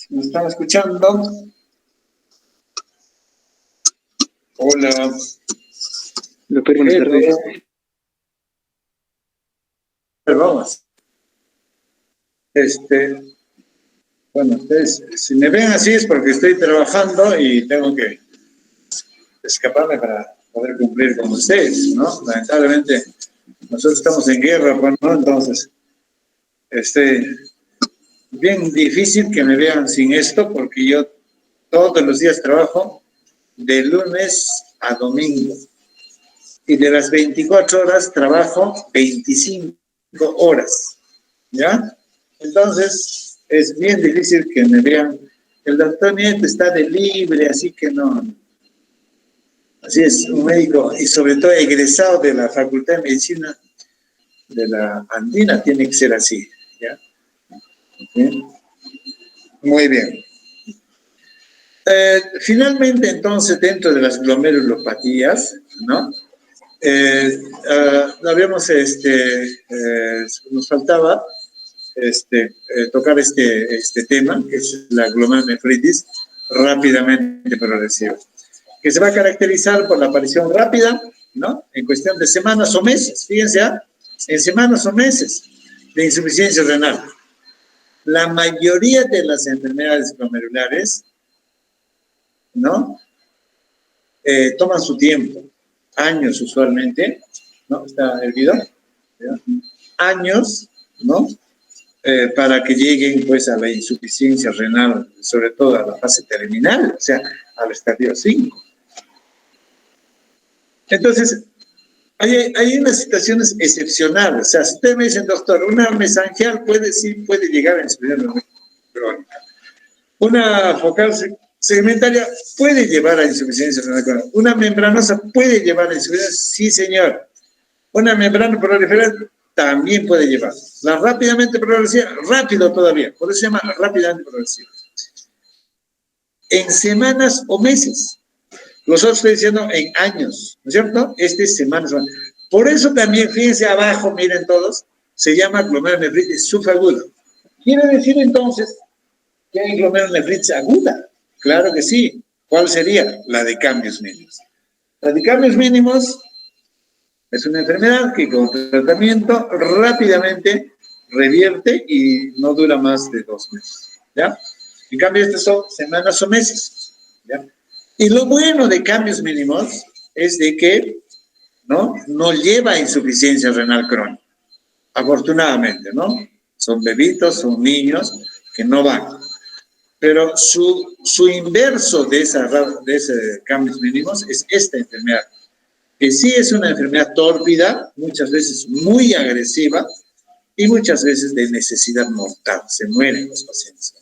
¿Me están escuchando? Hola. Doctor, buenas tardes. Vamos. Bueno, ustedes, si me ven así es porque estoy trabajando y tengo que escaparme para poder cumplir con ustedes, ¿no? Lamentablemente, nosotros estamos en guerra, pues, ¿no? Entonces, bien difícil que me vean sin esto porque yo todos los días trabajo de lunes a domingo y de las 24 horas trabajo 25 horas, ¿ya? Entonces, es bien difícil que me vean. El doctor Nieto está de libre, así que no. Así es, un médico y sobre todo egresado de la Facultad de Medicina de la Andina tiene que ser así, ¿ya? ¿Sí? Muy bien. Finalmente, entonces, dentro de las glomerulopatías, ¿no? Habíamos, nos faltaba tocar este tema, que es la glomerulonefritis rápidamente progresiva, que se va a caracterizar por la aparición rápida, ¿no? En cuestión de semanas o meses, fíjense, en semanas o meses de insuficiencia renal. La mayoría de las enfermedades glomerulares, ¿no? Toman su tiempo, años usualmente, ¿no? ¿Está el video? ¿Ya? Años, ¿no? Para que lleguen pues a la insuficiencia renal, sobre todo a la fase terminal, o sea, al estadio 5. Entonces, hay unas situaciones excepcionales. O sea, si ustedes me dicen, doctor, una mesangial puede llegar a insuficiencia renal crónica. Una focal segmentaria puede llevar a insuficiencia renal crónica. Una membranosa puede llevar a insuficiencia, sí señor. Una membrana proliferante también puede llevar. La rápidamente progresiva, rápido todavía, por eso se llama rápidamente progresiva. En semanas o meses. Los otros estoy diciendo en años, ¿no es cierto? Es semanas. Por eso también, fíjense abajo, miren todos, se llama glomerulonefritis subaguda. Quiere decir entonces que hay glomerulonefritis aguda. Claro que sí. ¿Cuál sería? La de cambios mínimos. La de cambios mínimos es una enfermedad que con tratamiento rápidamente revierte y no dura más de 2 meses, ¿ya? En cambio, estas son semanas o meses, ¿ya? Y lo bueno de cambios mínimos es de que no lleva a insuficiencia renal crónica, afortunadamente, ¿no? Son bebitos, son niños que no van. Pero su inverso de ese cambios mínimos es esta enfermedad, que sí es una enfermedad tórpida, muchas veces muy agresiva y muchas veces de necesidad mortal. Se mueren los pacientes.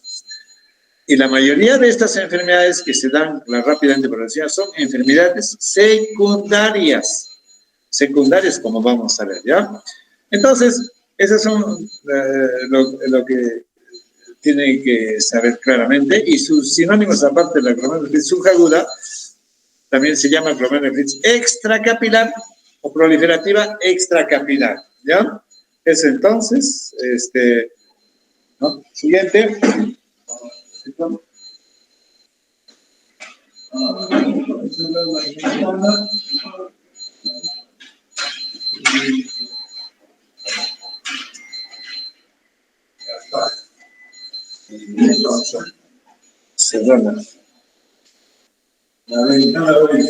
Y la mayoría de estas enfermedades que se dan rápidamente progresiva son enfermedades secundarias. Secundarias, como vamos a ver, ¿ya? Entonces, esas son lo que tienen que saber claramente. Y sus sinónimos, aparte de la glomerulonefritis subaguda, también se llama glomerulonefritis extracapilar o proliferativa extracapilar, ¿ya? Es entonces, ¿no? Siguiente. Entonces, cerrarla. La ventana hoy.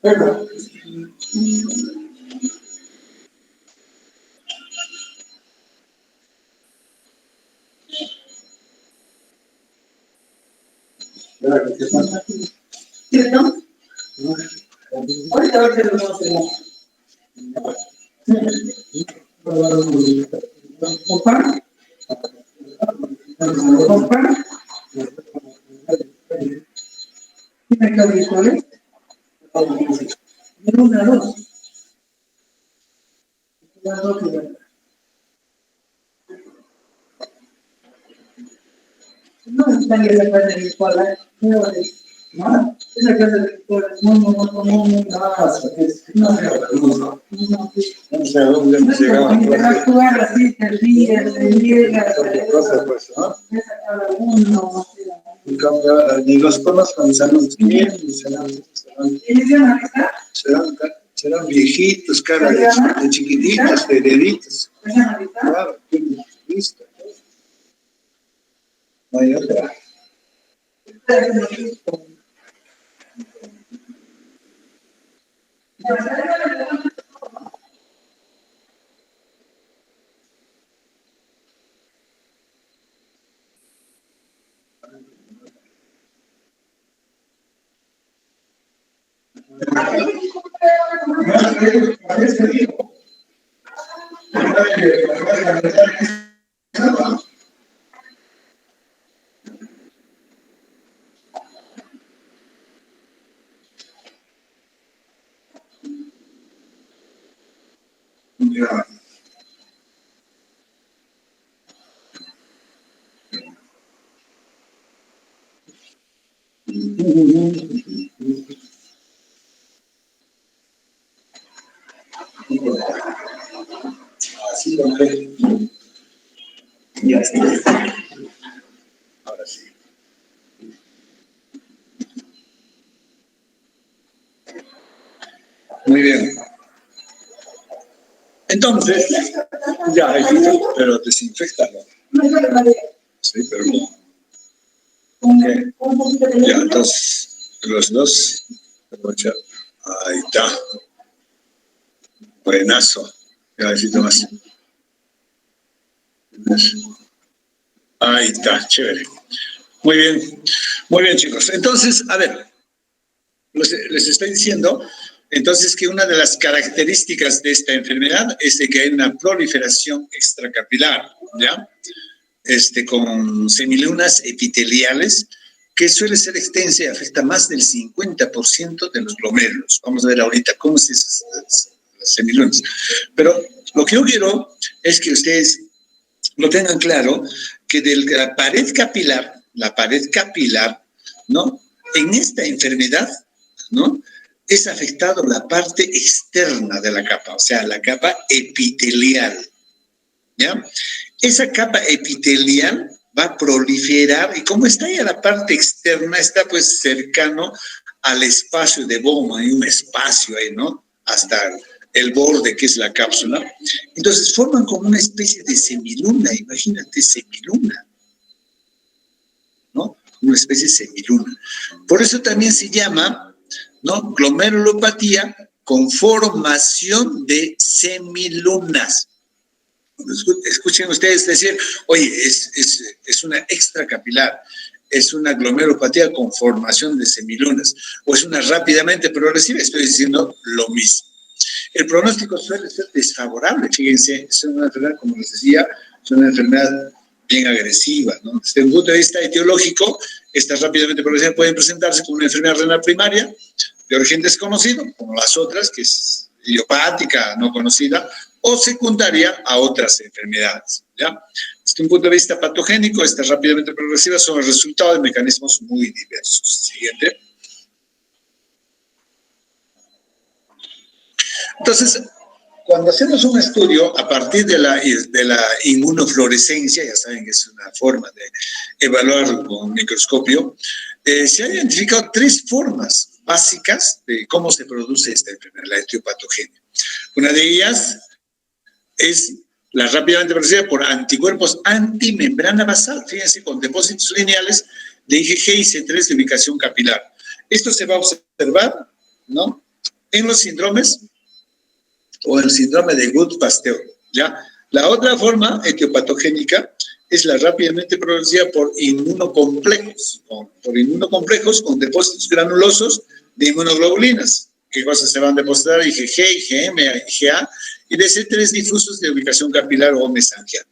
Venga. ¿Qué pasa? ¿Cierto? Ahorita lo vamos a hacer. ¿Compar? ¿Compar? ¿Tiene que visuales? De 1 a 2. No estaría la clase de escuela, no, esa clase de escuela, no sé a dónde hemos llegado. Interactuar así, servir, En cambio, ahora ni los conozco, ni saben quién, ni serán viejitos, cara de chiquititos, de deditos. Claro, listo. No hay otra. Ya. Así lo ve. Ya está. Ahora sí. Muy bien. Entonces, ya, pero desinfectalo. Sí, pero no. Okay. Ya, entonces, los dos. Ahí está. Buenazo. Ya necesito más. Ahí está, chévere. Muy bien, chicos. Entonces, a ver, les estoy diciendo, entonces, que una de las características de esta enfermedad es de que hay una proliferación extracapilar, ¿ya? Con semilunas epiteliales, que suele ser extensa y afecta más del 50% de los glomérulos. Vamos a ver ahorita cómo es las semilunas. Pero lo que yo quiero es que ustedes lo tengan claro, que de la pared capilar, ¿no? En esta enfermedad, ¿no? Es afectado la parte externa de la capa, o sea, la capa epitelial, ¿ya? Esa capa epitelial va a proliferar, y como está ya la parte externa, está pues cercano al espacio de Bowman, hay un espacio ahí, ¿no? Hasta el borde que es la cápsula. Entonces forman como una especie de semiluna, imagínate, semiluna, ¿no? Una especie de semiluna. Por eso también se llama, ¿no? Glomerulopatía con formación de semilunas. Escuchen ustedes decir, oye, es una extracapilar, es una glomerulopatía con formación de semilunas, o es una rápidamente progresiva, estoy diciendo lo mismo. El pronóstico suele ser desfavorable, fíjense, es una enfermedad, como les decía, es una enfermedad bien agresiva, ¿no? Desde un punto de vista etiológico, estas rápidamente progresivas pueden presentarse como una enfermedad renal primaria, de origen desconocido, como las otras, que es idiopática, no conocida, o secundaria a otras enfermedades, ¿ya? Desde un punto de vista patogénico, estas rápidamente progresivas son el resultado de mecanismos muy diversos. Siguiente. Entonces, cuando hacemos un estudio a partir de la inmunofluorescencia, ya saben que es una forma de evaluar con microscopio, se han identificado 3 formas básicas de cómo se produce esta enfermedad, la etiopatogenia. Una de ellas es la rápidamente progresiva por anticuerpos antimembrana basal, fíjense, con depósitos lineales de IgG y C3 de ubicación capilar. Esto se va a observar, ¿no?, en los síndromes o el síndrome de Good-Pasteur, ¿ya? La otra forma etiopatogénica es la rápidamente progresiva por inmunocomplejos, con depósitos granulosos de inmunoglobulinas. ¿Qué cosas se van a depositar? IgG, IgM, IgA, y de C3 difusos de ubicación capilar o mesangial.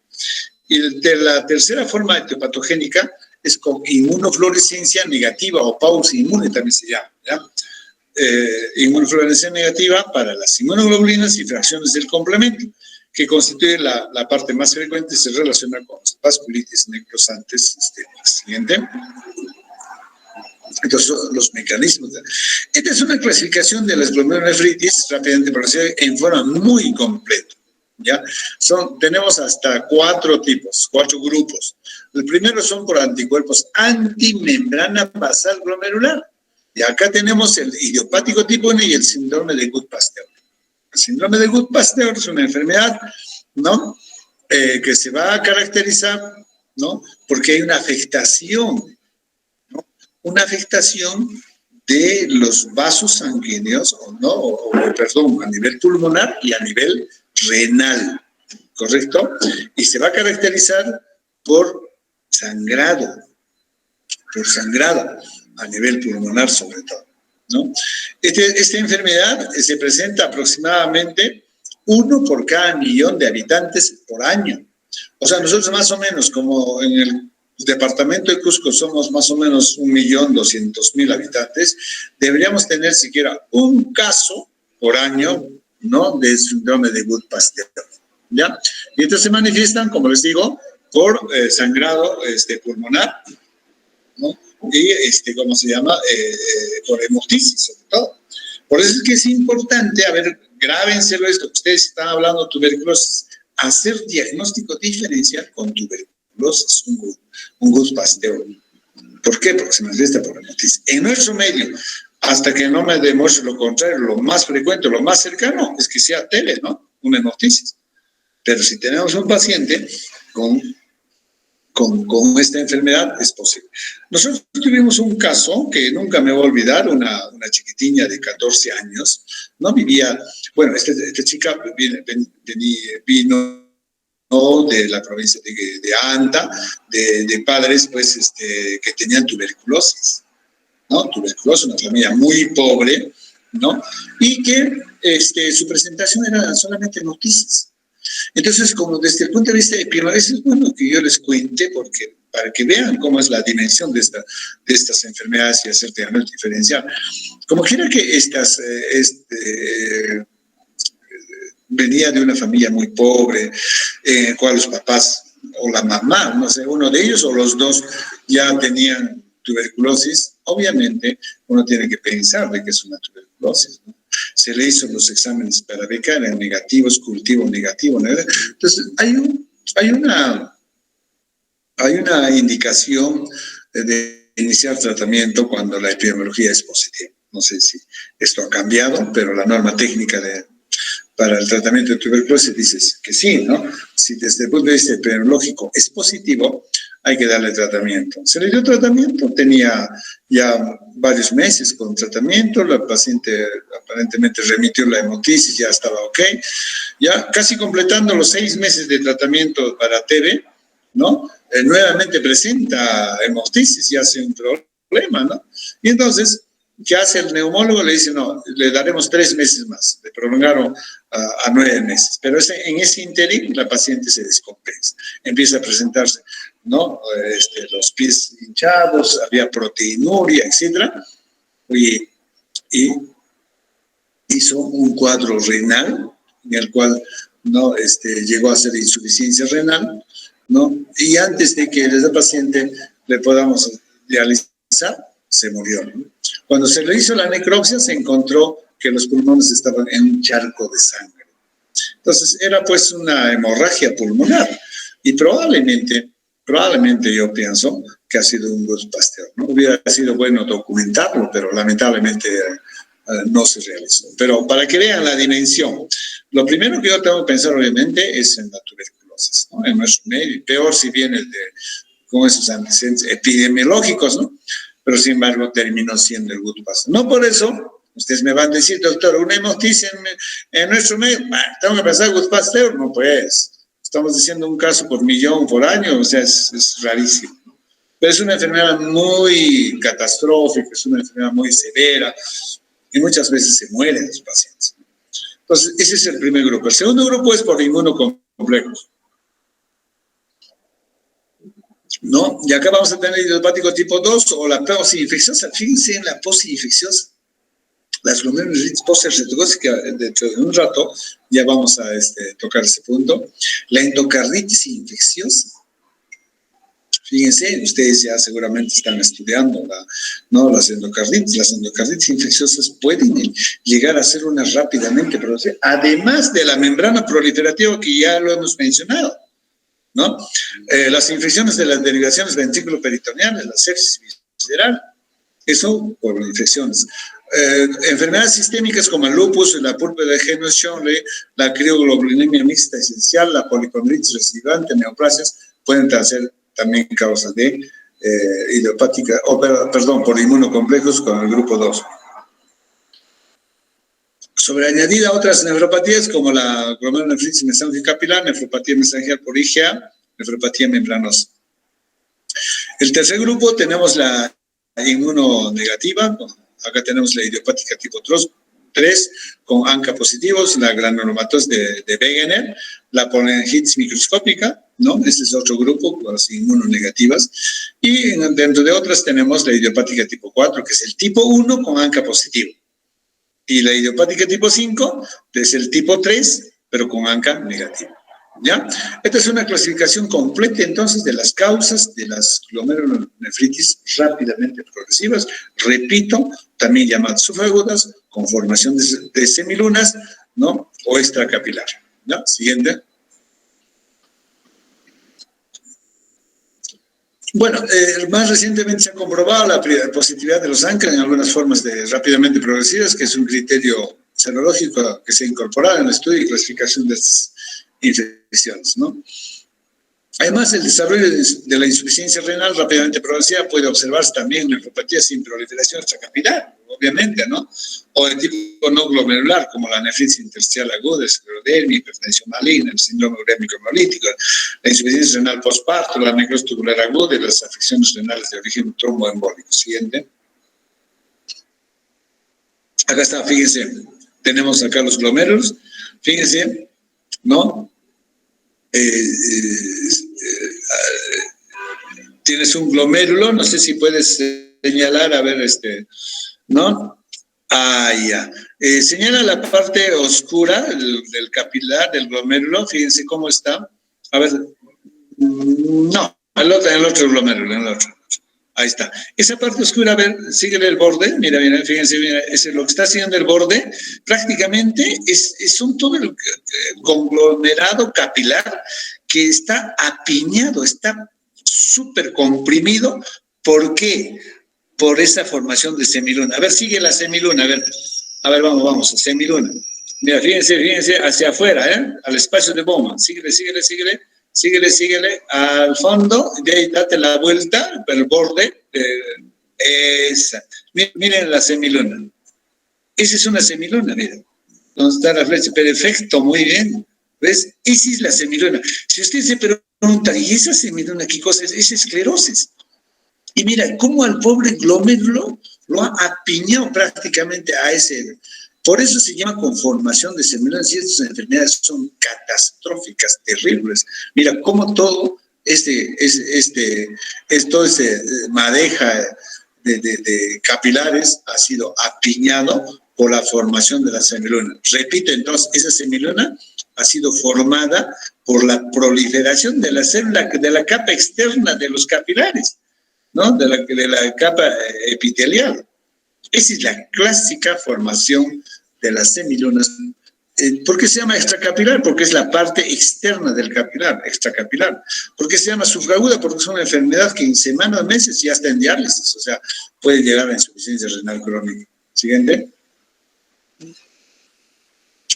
Y de la tercera forma etiopatogénica es con inmunofluorescencia negativa o pausa inmune también se llama, ¿ya? Inmunofluorescencia negativa para las inmunoglobulinas y fracciones del complemento, que constituye la parte más frecuente y se relaciona con las vasculitis necrosantes. Siguiente. Estos son los mecanismos. Esta es una clasificación de las glomerulonefritis, rápidamente por decir, en forma muy completa. ¿Ya? Tenemos hasta 4 tipos, 4 grupos. El primero son por anticuerpos antimembrana basal glomerular. Y acá tenemos el idiopático tipo 1 y el síndrome de Good-Pasteur. El síndrome de Good-Pasteur es una enfermedad, ¿no? Que se va a caracterizar, ¿no? Porque hay una afectación, ¿no? Una afectación de los vasos sanguíneos, ¿no? Perdón, a nivel pulmonar y a nivel renal, ¿correcto? Y se va a caracterizar por sangrado, a nivel pulmonar sobre todo, ¿no? Esta enfermedad se presenta aproximadamente 1 por cada 1.000.000 de habitantes por año. O sea, nosotros más o menos, como en el departamento de Cusco somos más o menos 1.200.000 habitantes, deberíamos tener siquiera un caso por año, ¿no? De síndrome de Good-Pasteur, ¿ya? Y estos se manifiestan, como les digo, por sangrado pulmonar, ¿no? Y, ¿cómo se llama? Por hemoptisis, sobre todo. Por eso es que es importante, a ver, grábenselo esto, ustedes están hablando de tuberculosis, hacer diagnóstico diferencial con tuberculosis, un Good-Pasteur. ¿Por qué? Porque se manifiesta por hemoptisis. En nuestro medio, hasta que no me demuestre lo contrario, lo más frecuente, lo más cercano, es que sea TB, ¿no? Una hemoptisis. Pero si tenemos un paciente con esta enfermedad, es posible. Nosotros tuvimos un caso que nunca me voy a olvidar, una chiquitiña de 14 años, ¿no? Vivía, bueno, esta chica vino de la provincia de Anta, de padres, pues, que tenían tuberculosis, ¿no? Tuberculosis, una familia muy pobre, ¿no? Y que su presentación era solamente noticias. Entonces, como desde el punto de vista epidemiológico, es bueno que yo les cuente, porque para que vean cómo es la dimensión de estas enfermedades y hacer diagnóstico diferencial. Como quiera que venía de una familia muy pobre, en la cual los papás o la mamá, no sé, uno de ellos o los dos ya tenían tuberculosis, obviamente uno tiene que pensar de que es una tuberculosis, ¿no? Se le hizo los exámenes para beca, eran negativos, cultivo negativo, ¿no? Entonces, hay una indicación de iniciar tratamiento cuando la epidemiología es positiva. No sé si esto ha cambiado, pero la norma técnica para el tratamiento de tuberculosis dice que sí, ¿no? Si desde el punto de vista epidemiológico es positivo, hay que darle tratamiento. Se le dio tratamiento, tenía ya varios meses con tratamiento, la paciente aparentemente remitió la hemoptisis, ya estaba ok, ya casi completando los 6 meses de tratamiento para TB, ¿no? Nuevamente presenta hemoptisis y hace un problema, ¿no? Y entonces, ¿qué hace el neumólogo? Le dice, no, le daremos 3 meses más, le prolongaron a 9 meses, pero en ese interín la paciente se descompensa, empieza a presentarse, ¿no? Los pies hinchados, había proteinuria, etc. Y hizo un cuadro renal, en el cual, ¿no? Llegó a ser insuficiencia renal, ¿no? Y antes de que esa paciente le podamos dializar, se murió, ¿no? Cuando se le hizo la necropsia, se encontró que los pulmones estaban en un charco de sangre. Entonces, era pues una hemorragia pulmonar. Y probablemente yo pienso que ha sido un Good-Pasteur, ¿no? Hubiera sido bueno documentarlo, pero lamentablemente no se realizó. Pero para que vean la dimensión, lo primero que yo tengo que pensar, obviamente, es en la tuberculosis, ¿no? En nuestro medio, peor si viene con esos antecedentes epidemiológicos, ¿no? Pero sin embargo terminó siendo el Good-Pasteur. No por eso, ustedes me van a decir, doctor, una hemoptisis en nuestro medio, tengo que pensar Good-Pasteur, no pues. Estamos diciendo un caso por 1.000.000 por año, o sea, es rarísimo. Pero es una enfermedad muy catastrófica, es una enfermedad muy severa, y muchas veces se mueren los pacientes. Entonces, ese es el primer grupo. El segundo grupo es por inmunocomplejos. ¿no? Y acá vamos a tener idiopático tipo 2 o la posinfecciosa. Fíjense en la posinfecciosa. Las glomerulonefritis post-retrocócica, dentro de un rato ya vamos a tocar ese punto. La endocarditis infecciosa. Fíjense, ustedes ya seguramente están estudiando las endocarditis. Las endocarditis infecciosas pueden llegar a ser una rápidamente producidas, además de la membrana proliferativa que ya lo hemos mencionado, ¿no? Las infecciones de las derivaciones ventrículo-peritoneales, la sepsis visceral, eso por infecciones. Enfermedades sistémicas como el lupus, la púrpura de Heno-Schönle, la crioglobulinemia mixta esencial, la policondritis recidivante, neoplasias, pueden ser también causas de idiopática, por inmunocomplejos con el grupo 2. Sobreañadida a otras nefropatías como la glomerulonefritis mesángica capilar, nefropatía mesangial por IgA, nefropatía membranosa. El tercer grupo tenemos la inmunonegativa. Acá tenemos la idiopática tipo 3 con ANCA positivos, la granulomatosis de Wegener, la polengitis microscópica, ¿no? Este es otro grupo con las inmunonegativas. Y dentro de otras tenemos la idiopática tipo 4, que es el tipo 1 con ANCA positivo. Y la idiopática tipo 5 es el tipo 3, pero con ANCA negativo. ¿Ya? Esta es una clasificación completa entonces de las causas de las glomerulonefritis rápidamente progresivas, repito, también llamadas subagudas, con formación de semilunas, ¿no? O extracapilar. ¿Ya? Siguiente. Bueno, más recientemente se ha comprobado la positividad de los ANCA en algunas formas de rápidamente progresivas, que es un criterio serológico que se ha incorporado en el estudio y clasificación de estas infecciones, ¿no? Además, el desarrollo de la insuficiencia renal rápidamente progresiva puede observarse también en nefropatía sin proliferación extracapilar, obviamente, ¿no? O de tipo no glomerular, como la nefritis intersticial aguda, esclerodermia, hipertensión maligna, el síndrome urémico hemolítico, la insuficiencia renal postparto, la necrosis tubular aguda y las afecciones renales de origen tromboembólico. Siguiente. Acá está, fíjense, tenemos acá los glomérulos, fíjense, ¿no? Tienes un glomérulo, no sé si puedes señalar, a ver, ¿no? Ya. Señala la parte oscura del capilar, del glomérulo, fíjense cómo está. A ver, no, el otro glomérulo, el otro. Ahí está. Esa parte oscura, a ver, síguele el borde. Mira, fíjense, mira, lo que está haciendo el borde, prácticamente es todo el conglomerado capilar que está apiñado, está súper comprimido. ¿Por qué? Por esa formación de semiluna. A ver, sigue la semiluna, a ver, vamos, semiluna. Mira, fíjense, hacia afuera, al espacio de Bowman. Síguele, al fondo, de ahí date la vuelta, por el borde, esa. Miren la semiluna. Esa es una semiluna, miren. Donde está la flecha, perfecto, muy bien. ¿Ves? Esa es la semiluna. Si usted se pregunta, ¿y esa semiluna qué cosa es? Es esclerosis. Y mira, cómo al pobre glomérulo lo ha apiñado prácticamente a ese. Por eso se llama conformación de semilunas y estas enfermedades son catastróficas, terribles. Mira cómo todo toda esa madeja de capilares ha sido apiñado por la formación de la semiluna. Repito, entonces, esa semiluna ha sido formada por la proliferación de la célula, de la capa externa de los capilares, ¿no? De la capa epitelial. Esa es la clásica formación de las semilunas. ¿Por qué se llama extracapilar? Porque es la parte externa del capilar, extracapilar. ¿Por qué se llama subaguda? Porque es una enfermedad que en semanas, meses ya está en diálisis, o sea, puede llegar a insuficiencia renal crónica. Siguiente.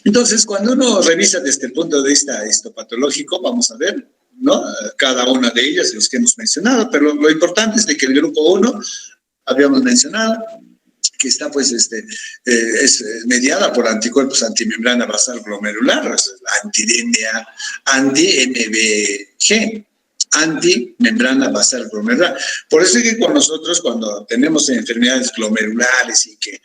Entonces, cuando uno revisa desde el punto de vista histopatológico, vamos a ver, ¿no? Cada una de ellas, los que hemos mencionado, pero lo importante es de que el grupo 1, habíamos mencionado, que está pues es mediada por anticuerpos antimembrana basal glomerular, anti-MBG, antimembrana basal glomerular. Por eso es que con nosotros, cuando tenemos enfermedades glomerulares y que,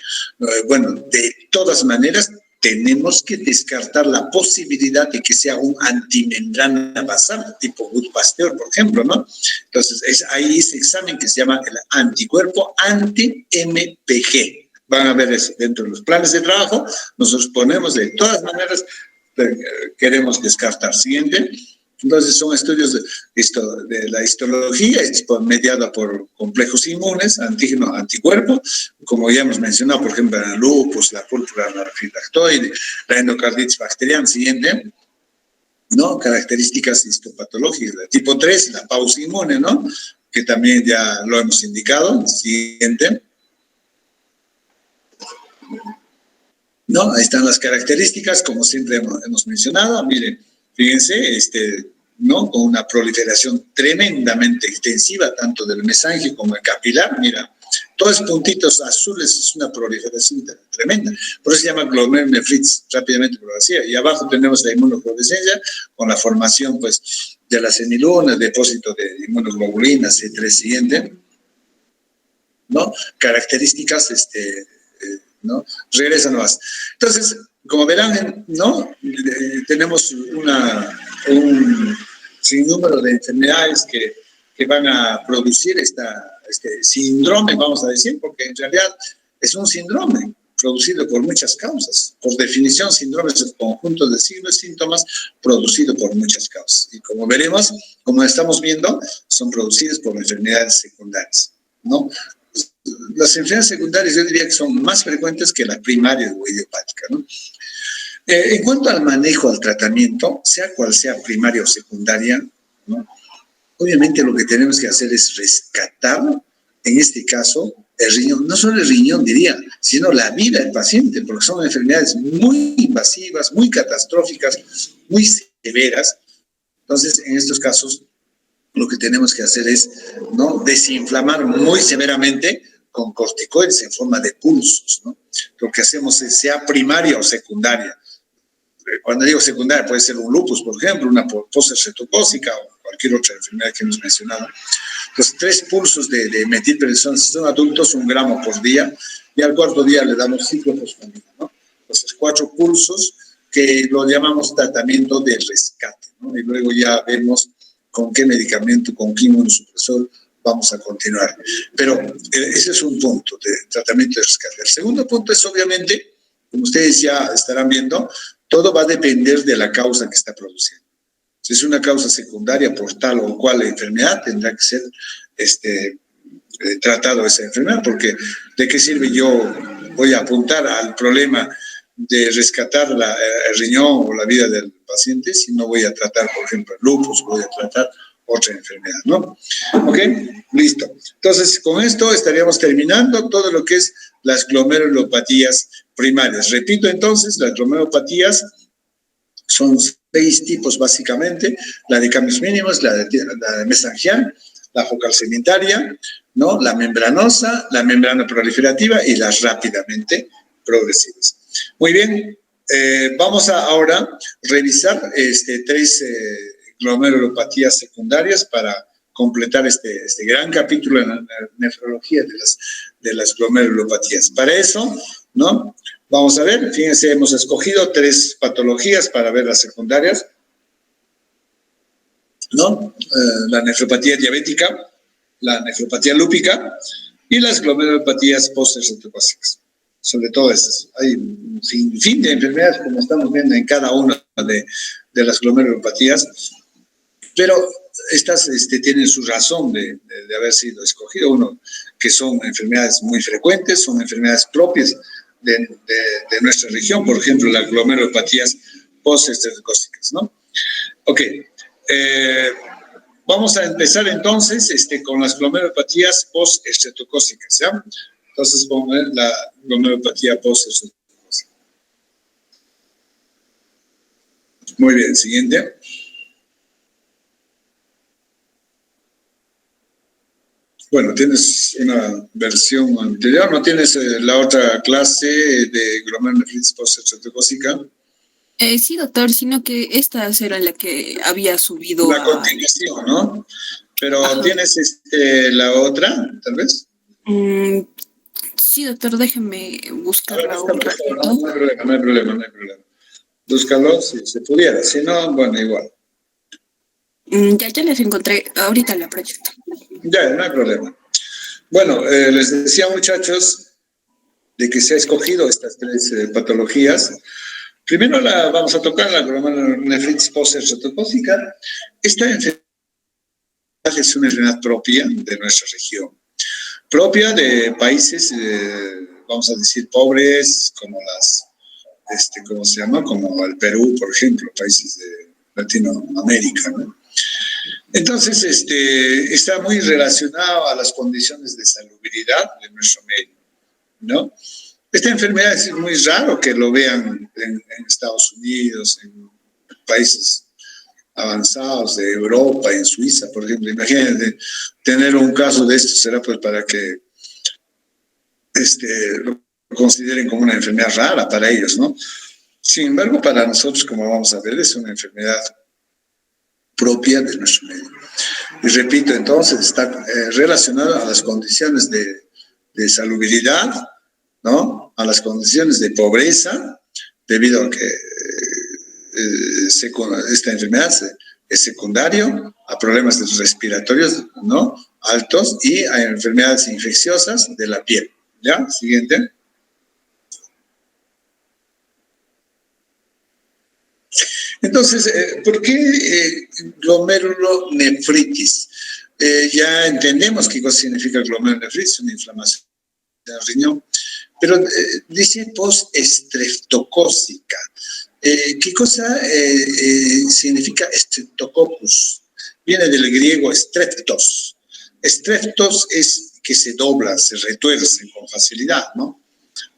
bueno, de todas maneras, tenemos que descartar la posibilidad de que sea un antimembrana basal, tipo Gut Pasteur, por ejemplo, ¿no? Entonces, ahí ese examen que se llama el anticuerpo anti-MPG. Van a ver eso dentro de los planes de trabajo. Nosotros ponemos de todas maneras, queremos descartar. Siguiente. Entonces, son estudios de la histología, mediada por complejos inmunes, antígeno, anticuerpo, como ya hemos mencionado, por ejemplo, el lupus, la púrpura refractoide, la endocarditis bacteriana. Siguiente, ¿no? Características histopatológicas. De tipo 3, la pausa inmune, ¿no? Que también ya lo hemos indicado. Siguiente. ¿No? Ahí están las características, como siempre hemos mencionado. Miren, fíjense, ¿no? Con una proliferación tremendamente extensiva, tanto del mesangio como el capilar. Mira, todos los puntitos azules es una proliferación tremenda. Por eso se llama glomerulonefritis, rápidamente por así. Y abajo tenemos la inmunofluorescencia con la formación, pues, de la semiluna, el depósito de inmunoglobulina, C3. Siguiente, ¿no? Características, ¿no? Regresa nomás. Entonces, como verán, ¿no? Tenemos un sinnúmero de enfermedades que van a producir este síndrome, vamos a decir, porque en realidad es un síndrome producido por muchas causas. Por definición, síndrome es el conjunto de signos y síntomas producido por muchas causas. Y como veremos, como estamos viendo, son producidos por enfermedades secundarias, ¿no? Las enfermedades secundarias yo diría que son más frecuentes que la primaria o idiopática, ¿no? En cuanto al manejo, al tratamiento, sea cual sea primaria o secundaria, ¿no? Obviamente lo que tenemos que hacer es rescatar, en este caso, el riñón, no solo el riñón diría, sino la vida del paciente, porque son enfermedades muy invasivas, muy catastróficas, muy severas. Entonces, en estos casos, lo que tenemos que hacer es, ¿no?, desinflamar muy severamente con corticoides en forma de pulsos, ¿no? Lo que hacemos es, sea primaria o secundaria. Cuando digo secundaria, puede ser un lupus, por ejemplo, una póster cetocócica o cualquier otra enfermedad que hemos mencionado. Los 3 pulsos de metilprednisona, si son adultos, 1 gramo por día, y al cuarto día le damos ciclofosfamida, ¿no? Entonces, 4 pulsos que lo llamamos tratamiento de rescate, ¿no? Y luego ya vemos con qué medicamento, con qué inmunosupresor vamos a continuar. Pero ese es un punto de tratamiento de rescate. El segundo punto es, obviamente, como ustedes ya estarán viendo, todo va a depender de la causa que está produciendo. Si es una causa secundaria por tal o cual enfermedad, tendrá que ser tratado esa enfermedad, porque ¿de qué sirve yo voy a apuntar al problema de rescatar el riñón o la vida del paciente si no voy a tratar, por ejemplo, el lupus, voy a tratar otra enfermedad, ¿no? ¿Ok? Listo. Entonces, con esto estaríamos terminando todo lo que es las glomerulopatías primarias. Repito entonces, las glomerulopatías son 6 tipos básicamente: la de cambios mínimos, la de mesangial, la focal sedimentaria, ¿no?, la membranosa, la membrana proliferativa y las rápidamente progresivas. Muy bien, vamos a ahora revisar 3 glomerulopatías secundarias para completar este gran capítulo en la nefrología de las glomerulopatías. Para eso, ¿no?, vamos a ver, fíjense, hemos escogido 3 patologías para ver las secundarias, ¿no? La nefropatía diabética, la nefropatía lúpica y las glomerulopatías póster-cetocócicas. Sobre todo estas. Hay un sinfín de enfermedades, como estamos viendo en cada una de las glomerulopatías, pero estas tienen su razón de haber sido escogido. Uno, que son enfermedades muy frecuentes, son enfermedades propias de nuestra región, por ejemplo, las glomerulopatías póster-cetocócicas, ¿no? Ok. Vamos a empezar entonces con las glomerulopatías post-cetocócicas, ¿ya? Entonces vamos a ver la glomerulopatía post-cetocócica. Muy bien, siguiente. Bueno, tienes una versión anterior, ¿no tienes la otra clase de glomerulonefritis post-cetocócica? Sí, doctor, sino que esta era la que había subido. La continuación, ¿no? Pero ajá, ¿tienes la otra, tal vez? Sí, doctor, déjeme A ver, buscarla búscalo, un búscalo, ratito. no hay problema, no hay problema, no hay problema. Búscalo si se pudiera, si no, bueno, igual. Ya les encontré, ahorita la proyecto. Ya, no hay problema. Bueno, les decía, muchachos, de que se ha escogido estas tres patologías. Primero vamos a tocar la glomerulonefritis post-eritrotóxica. Esta enfermedad es una enfermedad propia de nuestra región, propia de países, vamos a decir, pobres, como ¿cómo se llama? Como el Perú, por ejemplo, países de Latinoamérica, ¿no? Entonces, está muy relacionado a las condiciones de salubridad de nuestro medio, ¿no? Esta enfermedad es muy raro que lo vean en Estados Unidos, en países avanzados de Europa, en Suiza, por ejemplo. Imagínate tener un caso de esto, será pues para que lo consideren como una enfermedad rara para ellos, ¿no? Sin embargo, para nosotros, como vamos a ver, es una enfermedad propia de nuestro medio. Y repito, entonces, está relacionada a las condiciones de salubridad, ¿no? A las condiciones de pobreza, debido a que esta enfermedad es secundario a problemas respiratorios, ¿no? Altos y a enfermedades infecciosas de la piel. ¿Ya? Siguiente. Entonces, ¿por qué glomerulonefritis? Ya entendemos qué cosa significa glomerulonefritis, una inflamación del riñón, pero dice post-estreptocócica. ¿Qué cosa significa streptococcus? Viene del griego streptos. Streptos es que se dobla, se retuerce con facilidad, ¿no?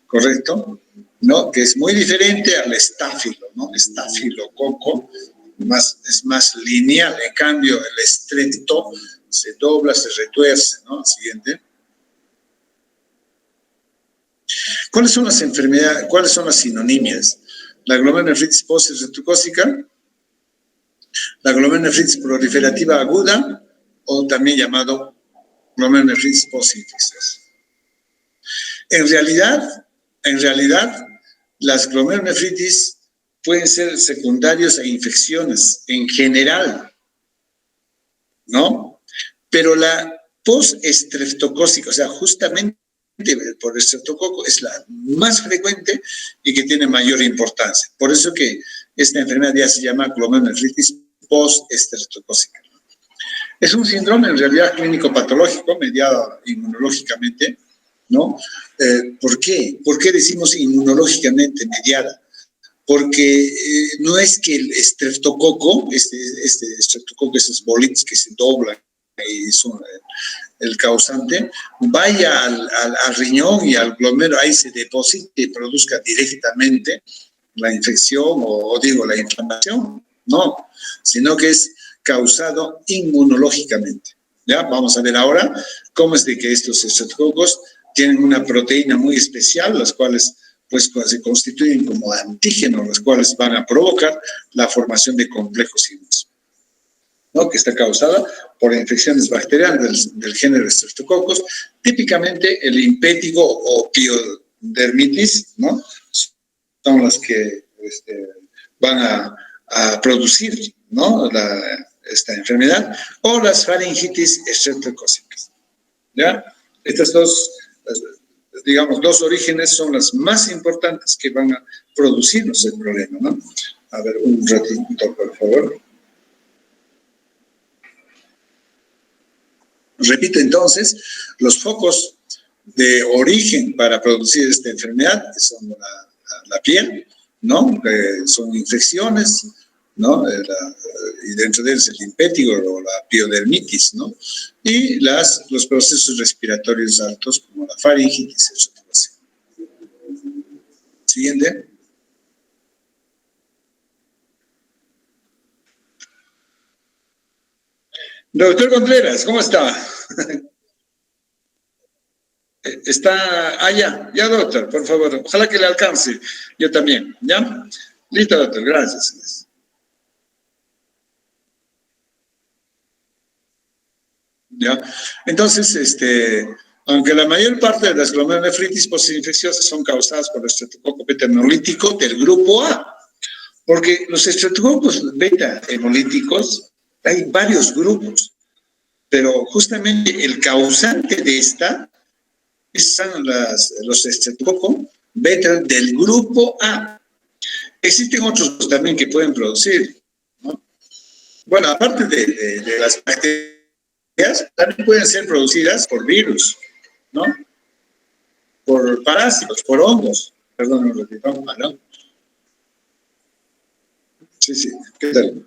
¿Correcto? ¿No? Que es muy diferente al estáfilo, ¿no? Estafilococo es más lineal, en cambio el estrepto se dobla, se retuerce, ¿no? Siguiente. ¿Cuáles son las enfermedades, cuáles son las sinonimias? La glomerulonefritis post-estreptocócica, la glomerulonefritis proliferativa aguda, o también llamado glomerulonefritis post-infecciosa. En realidad, las glomerulonefritis pueden ser secundarios a infecciones en general, ¿no? Pero la post-estreptocócica, o sea, justamente por el estreptococo, es la más frecuente y que tiene mayor importancia. Por eso que esta enfermedad ya se llama glomerulonefritis post-estreptocócica. Es un síndrome en realidad clínico-patológico mediado inmunológicamente, ¿no? ¿Por qué? ¿Por qué decimos inmunológicamente mediada? Porque no es que el estreptococo, este estreptococo, esos bolitos que se doblan y son el causante, vaya al riñón y al glomérulo, ahí se deposite y produzca directamente la infección o digo la inflamación, no, sino que es causado inmunológicamente. ¿Ya? Vamos a ver ahora cómo es de que estos estreptococos tienen una proteína muy especial, las cuales pues se constituyen como antígenos, los cuales van a provocar la formación de complejos inmunes, ¿no? Que está causada por infecciones bacterianas del género Streptococcus, típicamente el impétigo o piodermitis, ¿no? Son las que van a producir, ¿no? Esta enfermedad, o las faringitis estreptocócicas. ¿Ya? Estas dos, digamos, dos orígenes son las más importantes que van a producirnos el problema, ¿no? A ver, un ratito, por favor. Repito entonces, los focos de origen para producir esta enfermedad son la piel, ¿no? Son infecciones, ¿no? Y dentro de ellos el impétigo o la piodermitis, ¿no? Y los procesos respiratorios altos como la faringitis, etc. Siguiente. Doctor Contreras, ¿cómo está? Está allá. Ya, doctor, por favor. Ojalá que le alcance. Yo también. ¿Ya? Listo, doctor. Gracias. ¿Ya? Entonces, Aunque la mayor parte de las glomerulonefritis postinfecciosas son causadas por el estreptococo beta hemolítico del grupo A, porque los estreptococos beta hemolíticos hay varios grupos, pero justamente el causante de esta son los estreptococos beta del grupo A. Existen otros también que pueden producir, ¿no? Bueno, aparte de las bacterias, también pueden ser producidas por virus, ¿no? Por parásitos, por hongos. Perdón, lo repitamos, ¿no? Sí, sí. ¿Qué tal?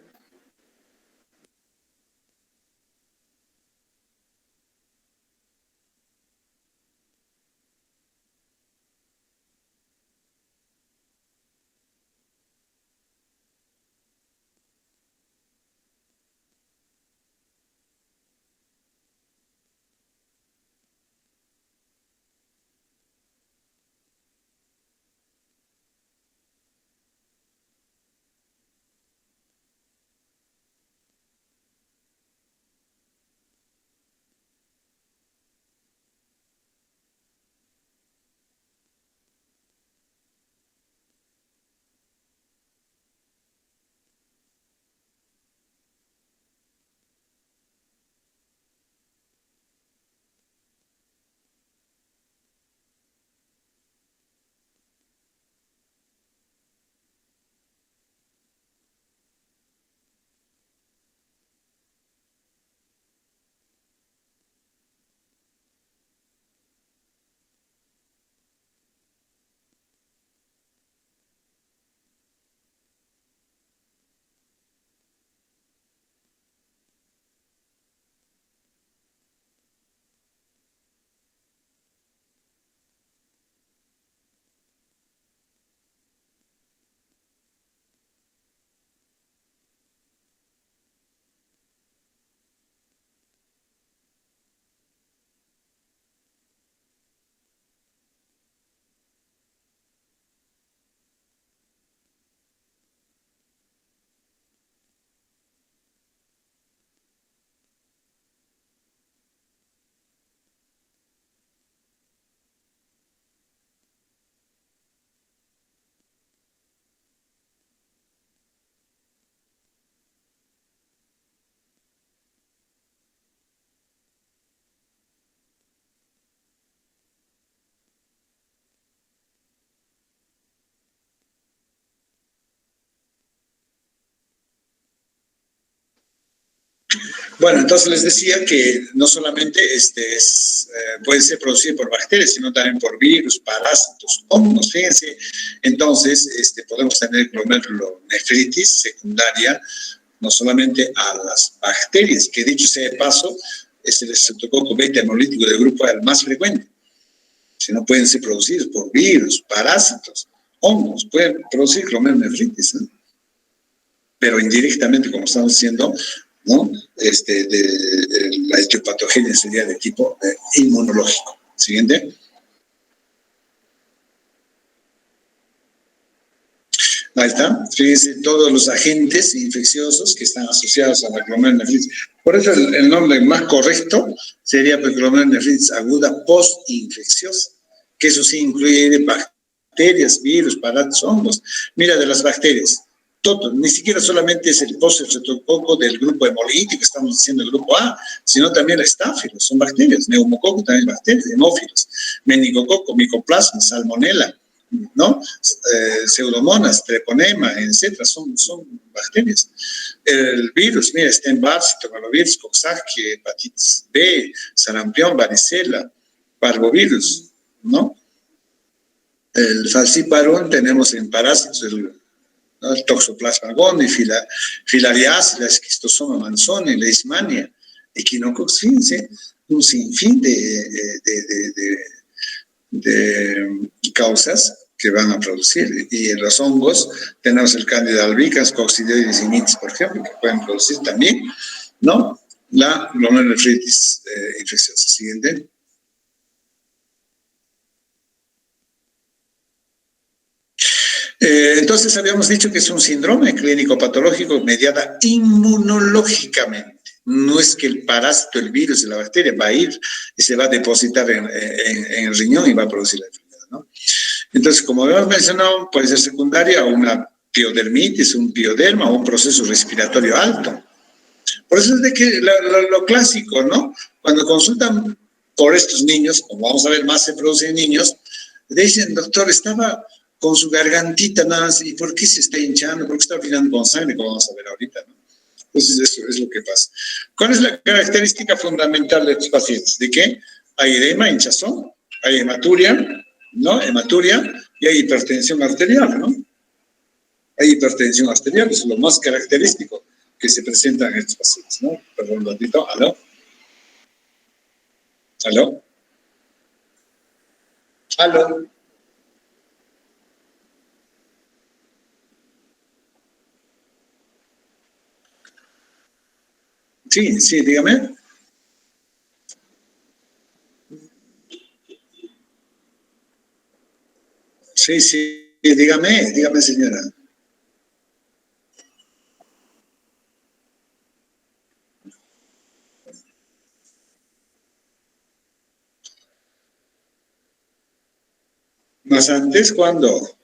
Bueno, entonces les decía que no solamente puede ser producido por bacterias, sino también por virus, parásitos, hongos, fíjense. Entonces, podemos tener glomerulonefritis secundaria, no solamente a las bacterias, que dicho sea de paso, es el estreptococo beta hemolítico del grupo A el más frecuente, sino pueden ser producidos por virus, parásitos, hongos, pueden producir glomerulonefritis, ¿no? Pero indirectamente, como estamos diciendo, ¿no? La etiopatogenia sería de tipo inmunológico. Siguiente. Ahí está. Fíjense todos los agentes infecciosos que están asociados a la glomerulonefritis. Por eso el nombre más correcto sería glomerulonefritis aguda postinfecciosa, que eso sí incluye bacterias, virus, parásitos, hongos. Mira, de las bacterias, todo, ni siquiera solamente es el postestreptococo del grupo hemolítico, estamos diciendo el grupo A, sino también el estáfilos, son bacterias, neumococo también bacterias, hemófilos, meningococo, micoplasma, salmonela, ¿no? Pseudomonas, treponema, etcétera, son bacterias. El virus, mira, Epstein-Barr, citomegalovirus, Coxsackie, hepatitis B, sarampión, varicela, parvovirus, ¿no? El falciparum tenemos en parásitos, el Toxoplasma gondii, filariasis, la esquistosoma manzoni, leishmania, equinococcus, fíjense, un sinfín de causas que van a producir. Y en los hongos tenemos el Candida albicans, Coccidioides imitis, por ejemplo, que pueden producir también, ¿no? La glomerulonefritis infecciosa. Siguiente. Entonces habíamos dicho que es un síndrome clínico patológico mediada inmunológicamente. No es que el parásito, el virus, la bacteria va a ir y se va a depositar en el riñón y va a producir la enfermedad, ¿no? Entonces, como hemos mencionado, puede ser secundaria a una piodermitis, un pioderma o un proceso respiratorio alto. Por eso es de que lo clásico, ¿no? Cuando consultan por estos niños, como vamos a ver, más se produce en niños, le dicen, doctor, estaba con su gargantita nada más, ¿y por qué se está hinchando? ¿Por qué está orinando con sangre? Como vamos a ver ahorita, ¿no? Entonces, eso es lo que pasa. ¿Cuál es la característica fundamental de estos pacientes? ¿De qué? Hay edema, hinchazón, hay hematuria, ¿no? Hematuria, y hay hipertensión arterial, ¿no? Hay hipertensión arterial, eso es lo más característico que se presenta en estos pacientes, ¿no? Perdón un ratito, ¿aló? ¿Aló? ¿Aló? Sí, sí, dígame. Sí, sí, dígame, señora. ¿Más antes cuándo?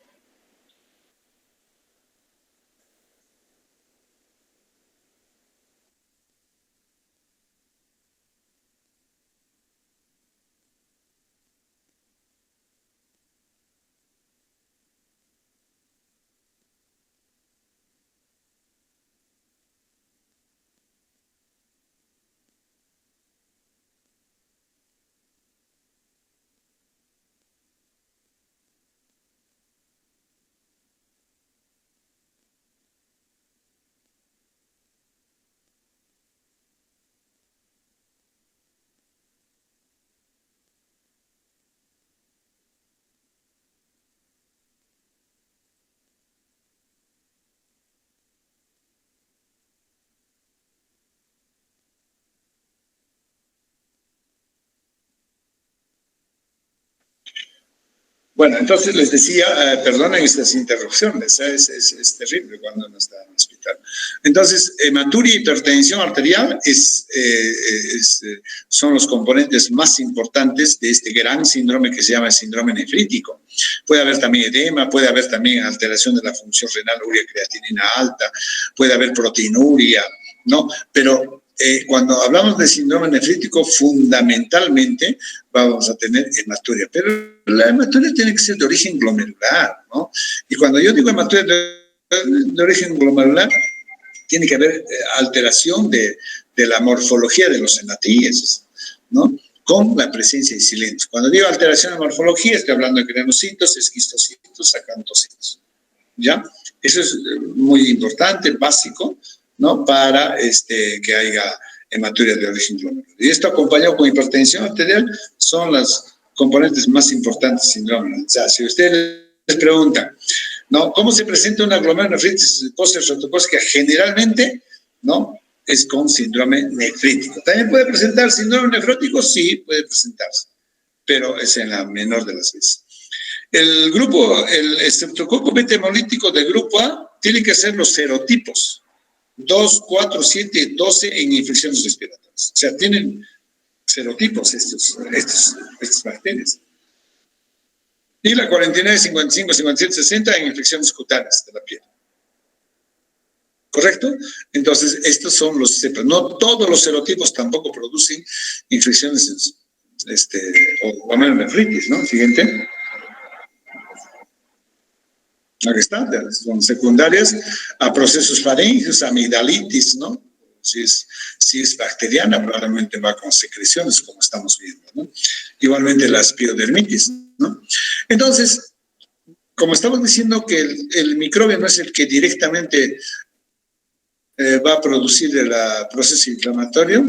Bueno, entonces les decía, perdonen estas interrupciones, es terrible cuando uno está en el hospital. Entonces, hematuria y hipertensión arterial son los componentes más importantes de este gran síndrome que se llama síndrome nefrítico. Puede haber también edema, puede haber también alteración de la función renal, urea creatinina alta, puede haber proteinuria, ¿no? Pero cuando hablamos de síndrome nefrítico, fundamentalmente vamos a tener hematuria, pero la hematuria tiene que ser de origen glomerular, ¿no? Y cuando yo digo hematuria de origen glomerular, tiene que haber alteración de la morfología de los hematíes, ¿no? Con la presencia de silenios. Cuando digo alteración de morfología, estoy hablando de granocitos, esquistocitos, acantocitos, ¿ya? Eso es muy importante, básico, ¿no? Para que haya hematuria de origen glomerular. Y esto acompañado con hipertensión arterial son las componentes más importantes del síndrome. O sea, si usted les pregunta, ¿no? ¿Cómo se presenta una glomerulonefritis post-estreptocócica? Generalmente, ¿no? Es con síndrome nefrítico. ¿También puede presentar síndrome nefrótico? Sí, puede presentarse, pero es en la menor de las veces. El estreptococo beta hemolítico de grupo A tiene que ser los serotipos. 2, 4, 7, 12 en infecciones respiratorias. O sea, tienen serotipos estas bacterias. Y la 49, 55, 57, 60 en infecciones cutáneas de la piel. ¿Correcto? Entonces, estos son los CEPA. No todos los serotipos tampoco producen infecciones o nefritis, ¿no? Siguiente. Aquí está, son secundarias a procesos faríngicos, amigdalitis, ¿no? Si es bacteriana, probablemente va con secreciones, como estamos viendo, ¿no? Igualmente las piodermitis, ¿no? Entonces, como estamos diciendo que el microbio no es el que directamente va a producir el proceso inflamatorio.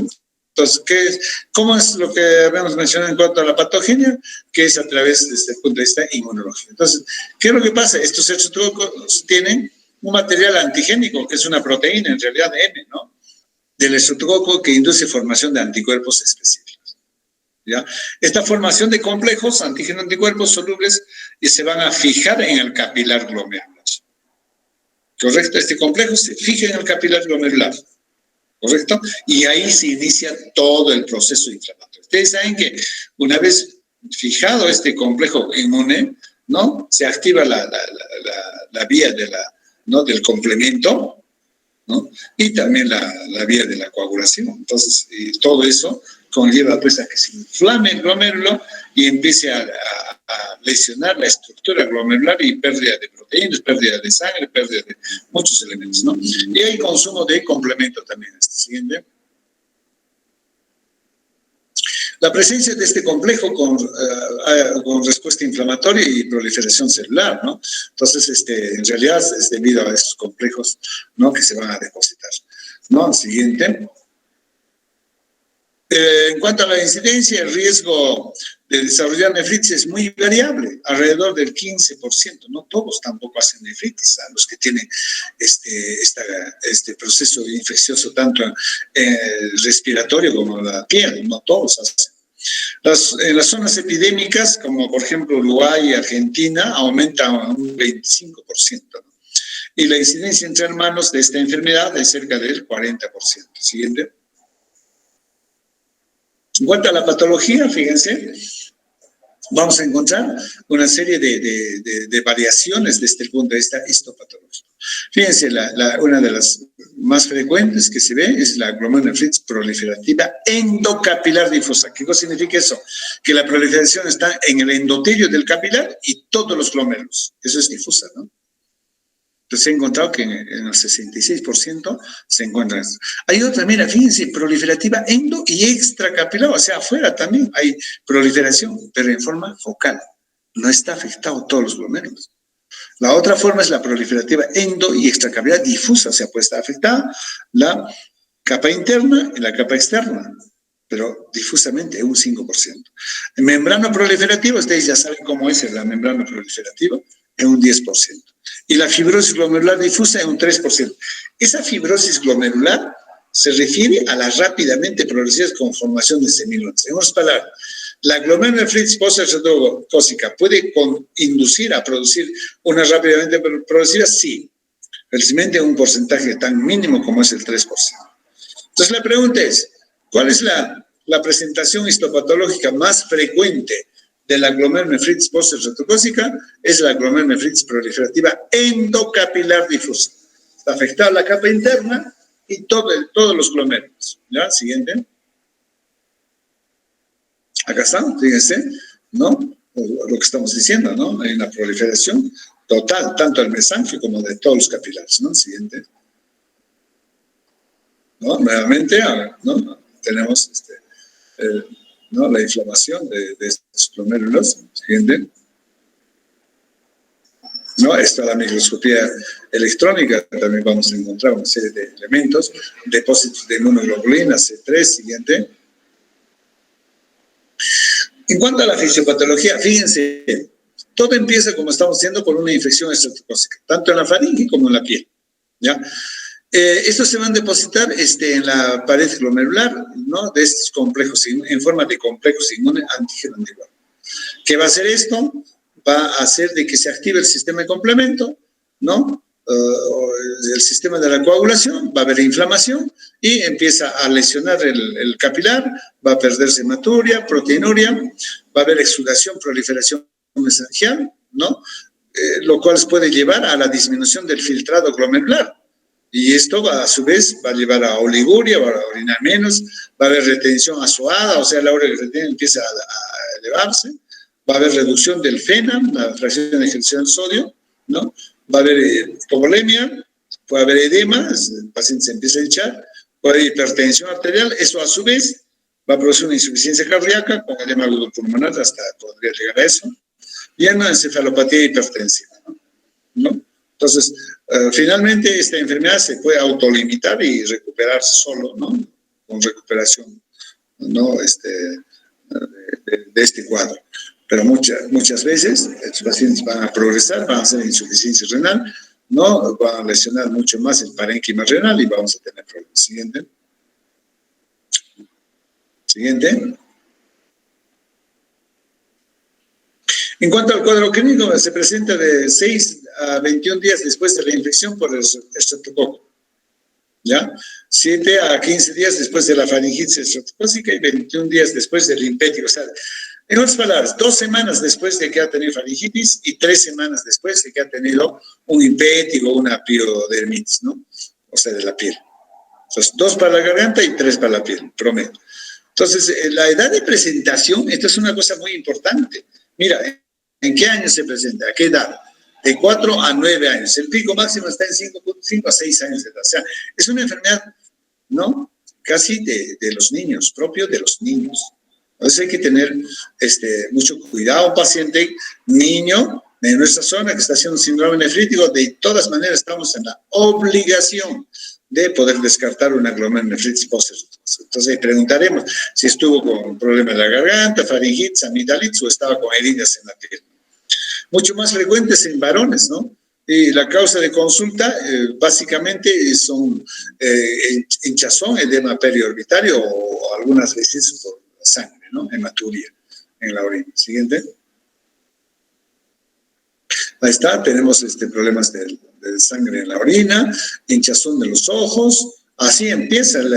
Entonces, ¿cómo es lo que habíamos mencionado en cuanto a la patogenia? Que es a través desde el punto de vista inmunológico. Entonces, ¿qué es lo que pasa? Estos estreptococos tienen un material antigénico, que es una proteína, en realidad M, ¿no? Del estreptococo que induce formación de anticuerpos específicos, ¿ya? Esta formación de complejos, antígeno-anticuerpos solubles, y se van a fijar en el capilar glomerular. ¿Correcto? Este complejo se fija en el capilar glomerular. ¿correcto? Y ahí se inicia todo el proceso inflamatorio. Ustedes saben que una vez fijado este complejo inmune, ¿no? Se activa la vía ¿no? del complemento, ¿no? Y también la vía de la coagulación. Entonces, todo eso conlleva pues a que se inflame el glomérulo y empiece a lesionar la estructura glomerular y pérdida de proteínas, pérdida de sangre, pérdida de muchos elementos, ¿no? Y hay consumo de complemento también. Siguiente. La presencia de este complejo con respuesta inflamatoria y proliferación celular, ¿no? Entonces, en realidad es debido a estos complejos, ¿no? Que se van a depositar, ¿no? Siguiente. En cuanto a la incidencia, el riesgo de desarrollar nefritis es muy variable, alrededor del 15%. No todos tampoco hacen nefritis, a los que tienen este proceso infeccioso tanto respiratorio como la piel, no todos hacen. En las zonas epidémicas, como por ejemplo Uruguay y Argentina, aumenta un 25%, ¿no? Y la incidencia entre hermanos de esta enfermedad es cerca del 40%. Siguiente. En cuanto a la patología, fíjense, vamos a encontrar una serie de variaciones desde el punto de vista histopatológico. Fíjense, una de las más frecuentes que se ve es la glomerulonefritis proliferativa endocapilar difusa. ¿Qué cosa significa eso? Que la proliferación está en el endotelio del capilar y todos los glomérulos. Eso es difusa, ¿no? Entonces he encontrado que en el 66% se encuentra eso. Hay otra, mira, fíjense, proliferativa endo y extracapilar, o sea, afuera también hay proliferación, pero en forma focal. No está afectado todos los glomérulos. La otra forma es la proliferativa endo y extracapilar difusa, o sea, puede estar afectada la capa interna y la capa externa, pero difusamente un 5%. En membrana proliferativa, ustedes ya saben cómo es la membrana proliferativa, es un 10%. Y la fibrosis glomerular difusa es un 3%. Esa fibrosis glomerular se refiere a las rápidamente progresivas conformación de semilunas. En otras palabras, la glomerulonefritis postrespiratoria puede inducir a producir una rápidamente progresiva, sí, felizmente un porcentaje tan mínimo como es el 3%. Entonces la pregunta es, ¿cuál es la presentación histopatológica más frecuente de la glomerulonefritis postrespiratoria? Es la glomerulonefritis proliferativa endocapilar difusa. Está afectada la capa interna y todos los glomérulos. ¿Ya? Siguiente. Acá está, fíjense, ¿no? Lo que estamos diciendo, ¿no? Hay una proliferación total, tanto del mesangio como de todos los capilares, ¿no? Siguiente. ¿No? Nuevamente, ¿no? Tenemos ¿no? la inflamación de estos glomérulos. Siguiente. ¿No? Esta es la microscopía electrónica, también vamos a encontrar una serie de elementos, depósitos de inmunoglobulina C3, siguiente. En cuanto a la fisiopatología, fíjense, todo empieza, como estamos diciendo, por una infección estreptocócica, tanto en la faringe como en la piel, ¿ya? Estos se van a depositar en la pared glomerular, ¿no? De estos complejos, en forma de complejos inmunes antígeno antiguo. ¿Qué va a hacer esto? Va a hacer de que se active el sistema de complemento, ¿no? El sistema de la coagulación, va a haber inflamación y empieza a lesionar el capilar, va a perderse hematuria, proteinuria, va a haber exudación, proliferación mesangial, ¿no? Lo cual puede llevar a la disminución del filtrado glomerular. Y esto a su vez va a llevar a oliguria, va a orinar menos, va a haber retención azoada, o sea, la hora que retiene empieza a elevarse, va a haber reducción del FeNAM, la fracción de ejercicio del sodio, ¿no? Va a haber hipovolemia, puede haber edema, el paciente se empieza a hinchar, puede haber hipertensión arterial, eso a su vez va a producir una insuficiencia cardíaca con edema agudo pulmonar, hasta podría llegar a eso, y una encefalopatía hipertensiva, ¿no? Entonces, finalmente esta enfermedad se puede autolimitar y recuperarse solo, ¿no? Con recuperación, ¿no? De este cuadro. Pero muchas veces estos pacientes van a progresar, van a hacer insuficiencia renal, ¿no? Van a lesionar mucho más el parénquima renal y vamos a tener problemas. Siguiente. Siguiente. En cuanto al cuadro clínico, se presenta de 6 a 21 días después de la infección por el estreptococo. ¿ya? 7 a 15 días después de la faringitis estreptocócica y 21 días después del linfético. O sea, en otras palabras, 2 semanas después de que ha tenido faringitis y 3 semanas después de que ha tenido un linfético o una piodermitis, ¿no? O sea, de la piel. Entonces, 2 para la garganta y 3 para la piel, promedio. Entonces, la edad de presentación, esto es una cosa muy importante. Mira, ¿en qué año se presenta? ¿A qué edad? De 4 a 9 años. El pico máximo está en 5.5 a 6 años de edad. O sea, es una enfermedad, ¿no? Casi de los niños, propio de los niños. Entonces hay que tener mucho cuidado. Paciente niño de nuestra zona que está haciendo síndrome nefrítico, de todas maneras estamos en la obligación de poder descartar una glomerulonefritis posterotomía. Entonces preguntaremos si estuvo con problemas de la garganta, faringitis, amigdalitis o estaba con heridas en la piel. Mucho más frecuentes en varones, ¿no? Y la causa de consulta básicamente son hinchazón, edema periorbitario o algunas veces por sangre, ¿no? Hematuria en la orina. Siguiente. Ahí está, tenemos problemas de sangre en la orina, hinchazón de los ojos. Así empiezan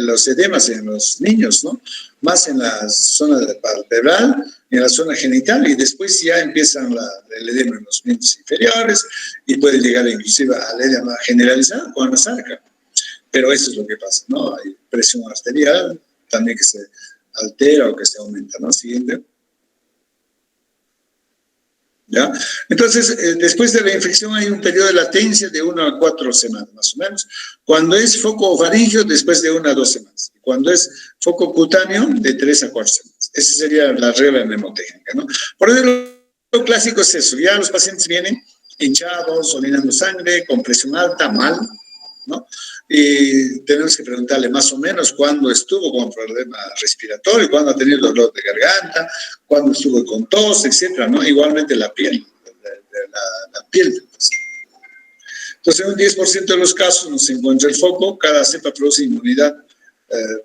los edemas en los niños, ¿no? Más en la zona vertebral, en la zona genital, y después ya empiezan el edema en los miembros inferiores y puede llegar inclusive al edema generalizado con la sarca. Pero eso es lo que pasa, ¿no? Hay presión arterial también que se altera o que se aumenta, ¿no? Siguiente. ¿Ya? Entonces, después de la infección hay un periodo de latencia de 1 a 4 semanas, más o menos. Cuando es foco faríngeo, después de 1 a 2 semanas. Cuando es foco cutáneo, de 3 a 4 semanas. Esa sería la regla mnemotécnica, ¿no? Por eso lo clásico es eso. Ya los pacientes vienen hinchados, orinando sangre, con presión alta, mal, ¿no? Y tenemos que preguntarle más o menos cuándo estuvo con problema respiratorio, cuándo ha tenido dolor de garganta, cuándo estuvo con tos, etcétera, ¿no? Igualmente la piel, la piel del paciente. Entonces, en un 10% de los casos no se encuentra el foco, cada cepa produce inmunidad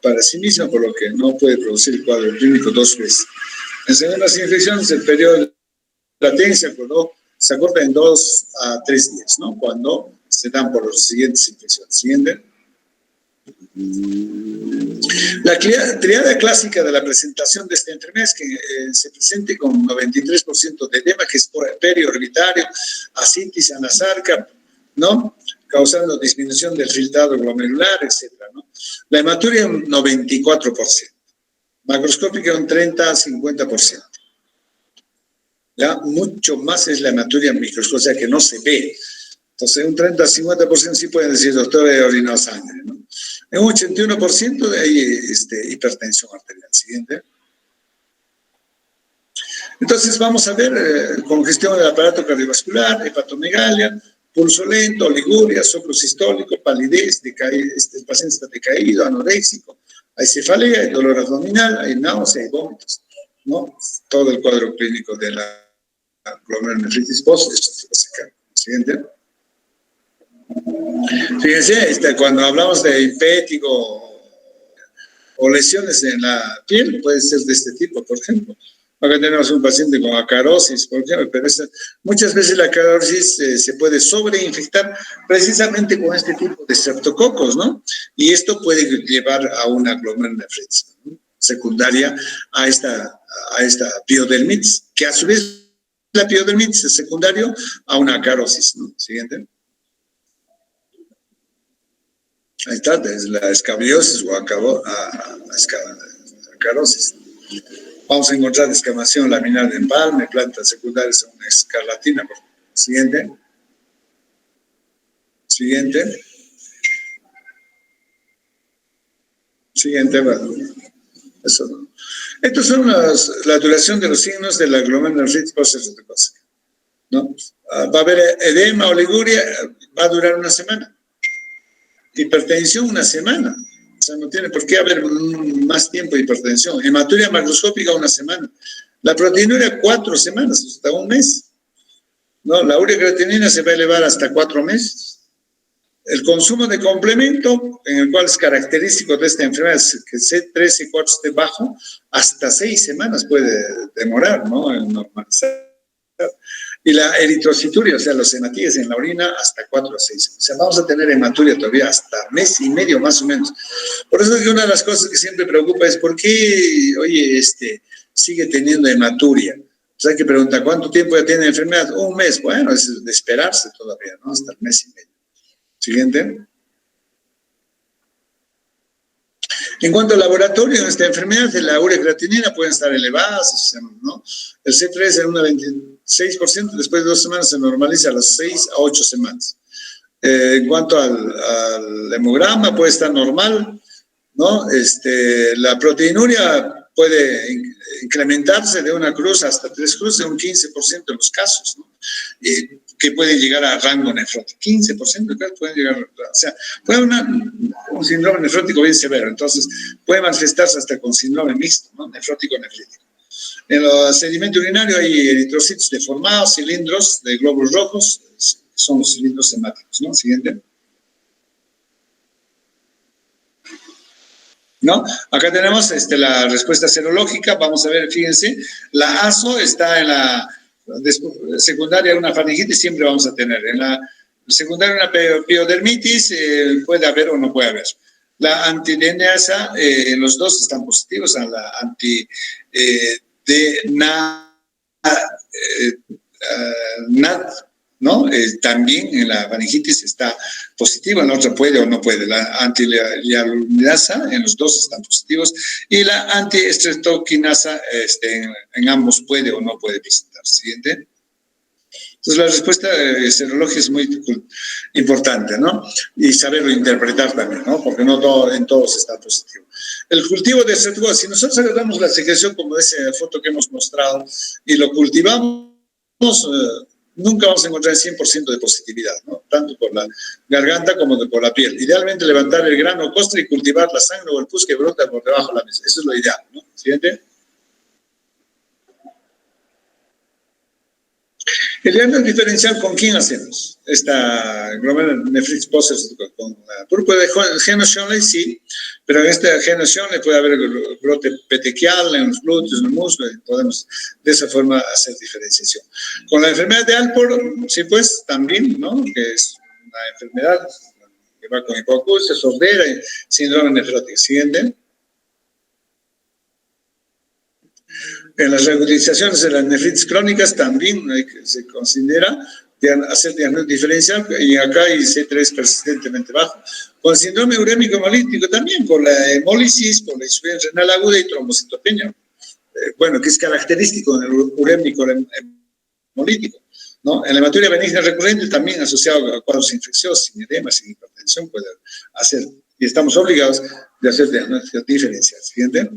para sí misma, por lo que no puede producir el cuadro clínico 2 veces. En segundas infecciones, el periodo de latencia se acorta en 2 a 3 días, ¿no? Cuando se dan por las siguientes infecciones. Siguiente. La triada clásica de la presentación de esta enfermedad es que se presente con 93% de edema, que es periorbitario, ascitis anasarca, ¿no? Causando disminución del filtrado glomerular, etcétera, ¿no? La hematuria un 94%, macroscópica un 30-50%. ¿Ya? Mucho más es la hematuria microscópica, o sea que no se ve. Entonces, un 30-50% sí pueden decir, doctor, he orinado sangre, ¿no? En un 81% hay hipertensión arterial. Siguiente. Entonces, vamos a ver congestión del aparato cardiovascular, hepatomegalia, pulso lento, oliguria, soplo sistólico, palidez, el paciente está decaído, anoréxico, hay cefalea, hay dolor abdominal, hay náusea, hay vómitos, ¿no? Todo el cuadro clínico de la glomerulonefritis posterotomía. Siguiente. Fíjense, cuando hablamos de impétigo o lesiones en la piel, puede ser de este tipo, por ejemplo. Acá tenemos un paciente con acarosis, por ejemplo, pero muchas veces la acarosis se puede sobreinfectar precisamente con este tipo de streptococos, ¿no? Y esto puede llevar a una glomerulonefritis, ¿no? Secundaria a esta piodermitis, que a su vez la piodermitis es secundario a una acarosis, ¿no? Siguiente. Ahí está, desde la escabiosis o acarosis. Vamos a encontrar descamación laminar de empalme, plantas secundarias una escarlatina. Siguiente. Siguiente. Siguiente. Eso no. Estos son la duración de los signos de la glomerulonefritis posterotomía, ¿no? Va a haber edema, oliguria, va a durar una semana. Hipertensión, una semana. O sea, no tiene por qué haber más tiempo de hipertensión. Hematuria macroscópica, una semana. La proteinuria, 4 semanas, hasta un mes. ¿No? La urea-creatinina se va a elevar hasta 4 meses. El consumo de complemento, en el cual es característico de esta enfermedad, es que C13 y 4 esté bajo, hasta 6 semanas puede demorar, ¿no? En normalizar. Y la eritrocituria, o sea, los hematíes en la orina, hasta 4 a 6. O sea, vamos a tener hematuria todavía hasta mes y medio más o menos. Por eso es que una de las cosas que siempre preocupa es por qué, oye, sigue teniendo hematuria. O sea, hay que preguntar, ¿cuánto tiempo ya tiene la enfermedad? Un mes. Bueno, es de esperarse todavía, ¿no? Hasta el mes y medio. Siguiente. En cuanto al laboratorio, en esta enfermedad, la ureacreatinina pueden estar elevadas, ¿no? El C3 en una 26%, después de 2 semanas se normaliza a las 6 a 8 semanas. En cuanto al hemograma, puede estar normal, ¿no? La proteinuria puede incrementarse de 1 cruz hasta 3 cruces, en un 15% de los casos, ¿no? Que pueden llegar a rango nefrótico. 15% de casos pueden llegar, o sea, puede haber un síndrome nefrótico bien severo, entonces puede manifestarse hasta con síndrome mixto, ¿no? Nefrótico-nefrítico. En el sedimento urinario hay eritrocitos deformados, cilindros de glóbulos rojos, son los cilindros hemáticos, ¿no? Siguiente. ¿No? Acá tenemos la respuesta serológica, vamos a ver, fíjense, la ASO está en la secundaria de una faringitis, siempre vamos a tener. En la secundaria de una piodermitis puede haber o no puede haber. La antidenasa, los dos están positivos, a la NAD, ¿no? También en la faringitis está positiva, en la otra puede o no puede. La antihialuronidasa, en los dos están positivos, y la antiestreptokinasa en ambos puede o no puede presentar. Siguiente. Entonces, la respuesta serológica es muy importante, ¿no? Y saberlo interpretar también, ¿no? Porque no todo, en todos está positivo. El cultivo de estreptococcus, si nosotros agarramos la secreción como de esa foto que hemos mostrado y lo cultivamos, nunca vamos a encontrar el 100% de positividad, ¿no? Tanto por la garganta como por la piel. Idealmente levantar el grano o costra y cultivar la sangre o el pus que brota por debajo de la mesa. Eso es lo ideal, ¿no? Siguiente. El diagnóstico diferencial, ¿con quién hacemos? Esta glomerulonefritis pósters con púrpura de Heno-Schönlein, sí, pero en esta Heno-Schönlein puede haber brote petequial en los glúteos, en el muslo, y podemos de esa forma hacer diferenciación. Con la enfermedad de Alport, sí, pues también, ¿no? Que es una enfermedad que va con hipoacusia, sordera y síndrome nefrótico. Siguiente. En las reagudizaciones de las nefritis crónicas también se considera hacer diagnóstico diferencial, y acá hay C3 persistentemente bajo. Con síndrome urémico hemolítico también, por la hemólisis, por la insuficiencia renal aguda y trombocitopenia. Bueno, que es característico del urémico hemolítico, ¿no? En la hematuria benigna recurrente también asociado a cuadros infecciosos, sin edema, sin hipertensión, puede hacer, y estamos obligados de hacer diagnóstico diferencial. Siguiente.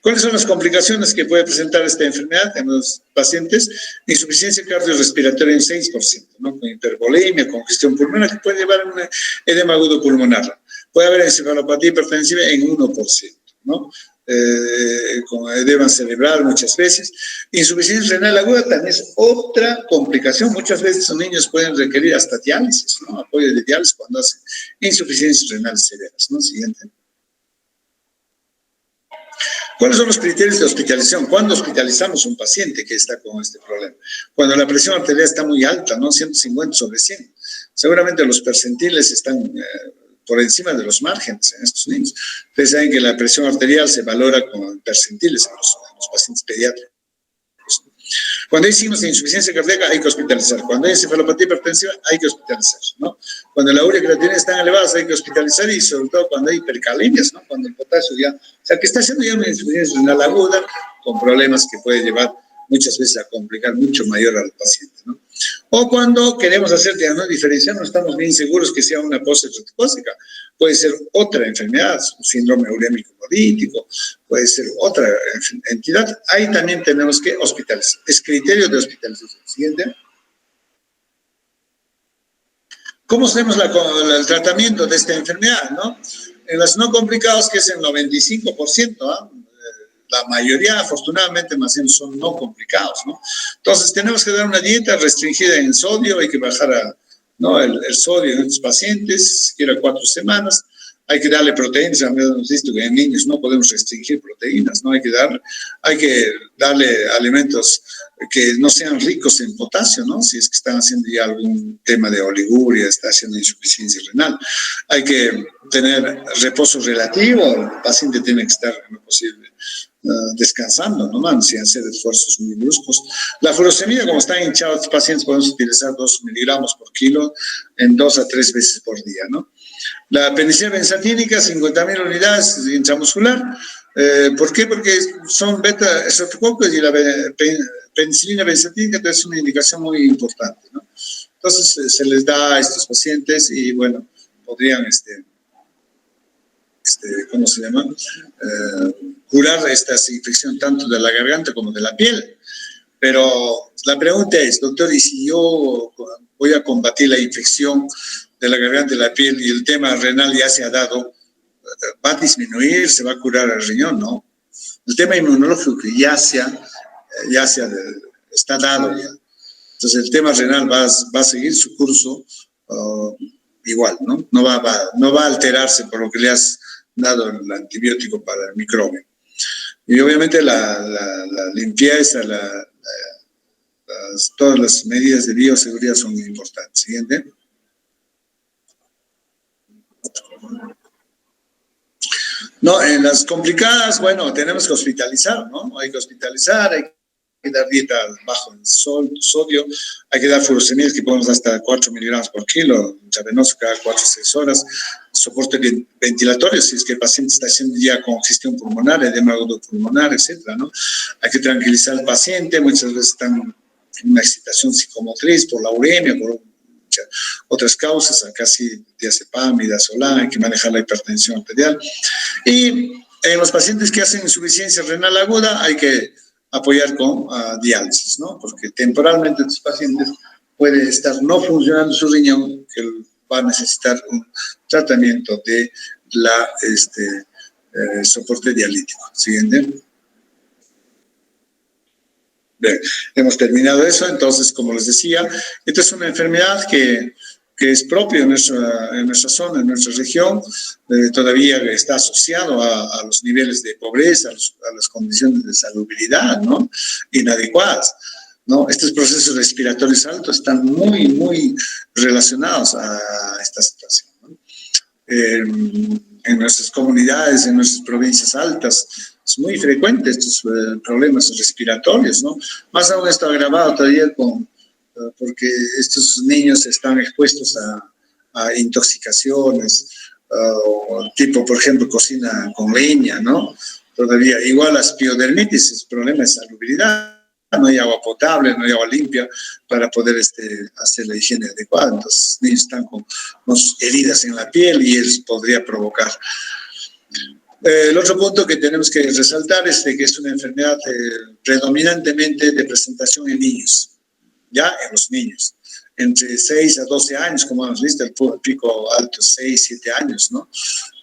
¿Cuáles son las complicaciones que puede presentar esta enfermedad en los pacientes? Insuficiencia cardiorrespiratoria en 6%, ¿no? Con hipervolemia, congestión pulmonar, que puede llevar a un edema agudo pulmonar. Puede haber encefalopatía hipertensiva en 1%, ¿no? Con edema cerebral muchas veces. Insuficiencia renal aguda también es otra complicación. Muchas veces los niños pueden requerir hasta diálisis, ¿no? Apoyo de diálisis cuando hacen insuficiencias renales severas, ¿no? Siguiente. ¿Cuáles son los criterios de hospitalización? ¿Cuándo hospitalizamos a un paciente que está con este problema? Cuando la presión arterial está muy alta, ¿no? 150/100. Seguramente los percentiles están por encima de los márgenes en estos niños. Ustedes saben que la presión arterial se valora con percentiles en los pacientes pediátricos. Cuando hay signos de insuficiencia cardíaca hay que hospitalizar. Cuando hay encefalopatía hipertensiva hay que hospitalizar, ¿no? Cuando la ureacreatinina están elevadas hay que hospitalizar, y sobre todo cuando hay hipercalemias, ¿no? Cuando el potasio ya, o sea, que está haciendo ya una insuficiencia renal aguda con problemas que puede llevar muchas veces a complicar mucho mayor al paciente, ¿no? O cuando queremos hacer diagnóstico diferencial, no estamos bien seguros que sea una postestreptocócica. Puede ser otra enfermedad, un síndrome urémico hemolítico, puede ser otra entidad. Ahí también tenemos que hospitalizar. Es criterio de hospitalización. Siguiente. ¿Cómo hacemos el tratamiento de esta enfermedad, no? En las no complicadas, que es el 95%, ¿no? La mayoría, afortunadamente, más bien son no complicados, ¿no? Entonces, tenemos que dar una dieta restringida en sodio, hay que bajar el sodio en estos pacientes, siquiera 4 semanas. hay que darle proteínas. Hemos visto que en niños no podemos restringir proteínas, ¿no? Hay que darle alimentos que no sean ricos en potasio, ¿no? Si es que están haciendo ya algún tema de oliguria, está haciendo insuficiencia renal. Hay que tener reposo relativo, el paciente tiene que estar en lo posible descansando, nomás, sin hacer esfuerzos muy bruscos. La furosemida, como están hinchados los pacientes, podemos utilizar 2 miligramos por kilo en 2 a 3 veces por día, ¿no? La penicilina benzatínica, 50.000 unidades intramuscular. ¿Por qué? Porque son beta-estreptococos y la penicilina benzatínica es una indicación muy importante, ¿no? Entonces, se les da a estos pacientes y, bueno, podrían, ¿cómo se llama? Curar esta infección tanto de la garganta como de la piel. Pero la pregunta es, doctor, ¿y si yo voy a combatir la infección de la garganta y la piel y el tema renal ya se ha dado, va a disminuir, se va a curar el riñón? No. El tema inmunológico está dado ya. Entonces el tema renal va a seguir su curso igual, ¿no? No va a alterarse por lo que le has dado el antibiótico para el microbio. Y obviamente la limpieza, todas las medidas de bioseguridad son muy importantes. Siguiente. No, en las complicadas, bueno, tenemos que hospitalizar, ¿no? Hay que hospitalizar, hay que dar dieta bajo en sodio, hay que dar furosemidas que podemos hasta 4 miligramos por kilo, intravenoso cada 4 o 6 horas, soporte ventilatorio, si es que el paciente está haciendo ya congestión pulmonar, edema agudo pulmonar, etcétera, ¿no? Hay que tranquilizar al paciente, muchas veces están en una excitación psicomotriz por la uremia, por otras causas, acá sí, diazepam, midazolam, hay que manejar la hipertensión arterial. Y en los pacientes que hacen insuficiencia renal aguda hay que apoyar con diálisis, ¿no? Porque temporalmente estos pacientes puede estar no funcionando su riñón, que va a necesitar un tratamiento de soporte dialítico. Siguiente. Bien, hemos terminado eso. Entonces, como les decía, esta es una enfermedad que es propia en nuestra zona, en nuestra región. Todavía está asociado a los niveles de pobreza, a las condiciones de salubridad, ¿no? Inadecuadas, ¿no? Estos procesos respiratorios altos están muy, muy relacionados a esta situación, ¿no? En nuestras comunidades, en nuestras provincias altas, es muy frecuente estos problemas respiratorios, ¿no? Más aún esto agravado todavía porque estos niños están expuestos a intoxicaciones, tipo, por ejemplo, cocina con leña, ¿no? Todavía, igual las piodermitis, es problema de salubridad, no hay agua potable, no hay agua limpia para poder hacer la higiene adecuada. Entonces, los niños están con heridas en la piel y eso podría provocar. El otro punto que tenemos que resaltar es que es una enfermedad predominantemente de presentación en niños, ya en los niños, entre 6 a 12 años, como hemos visto, el pico alto 6, 7 años, ¿no?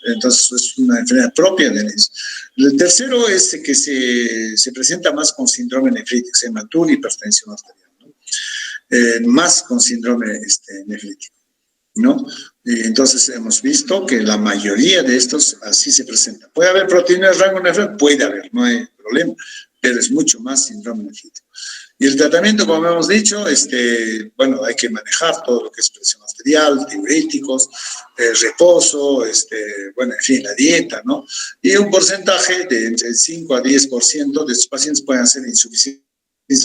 Entonces es una enfermedad propia de niños. El tercero es que se presenta más con síndrome nefrítico, se llama TUL, hipertensión arterial, ¿no? Más con síndrome nefrítico, ¿no? Y entonces hemos visto que la mayoría de estos así se presentan. ¿Puede haber proteína de rango nefrótico? Puede haber, no hay problema, pero es mucho más síndrome nefrítico. Y el tratamiento, como hemos dicho, bueno, hay que manejar todo lo que es presión arterial, diuréticos, reposo, bueno, en fin, la dieta, ¿no? Y un porcentaje de entre el 5 a 10% de estos pacientes pueden hacer insuficiencia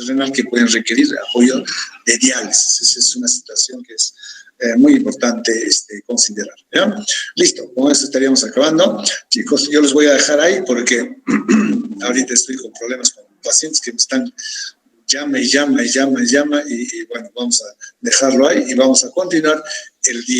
renal que pueden requerir apoyo de diálisis. Esa es una situación que es muy importante considerar, ¿ya? Listo, con eso estaríamos acabando. Chicos, yo los voy a dejar ahí porque ahorita estoy con problemas con pacientes que me están llama y bueno, vamos a dejarlo ahí y vamos a continuar el día.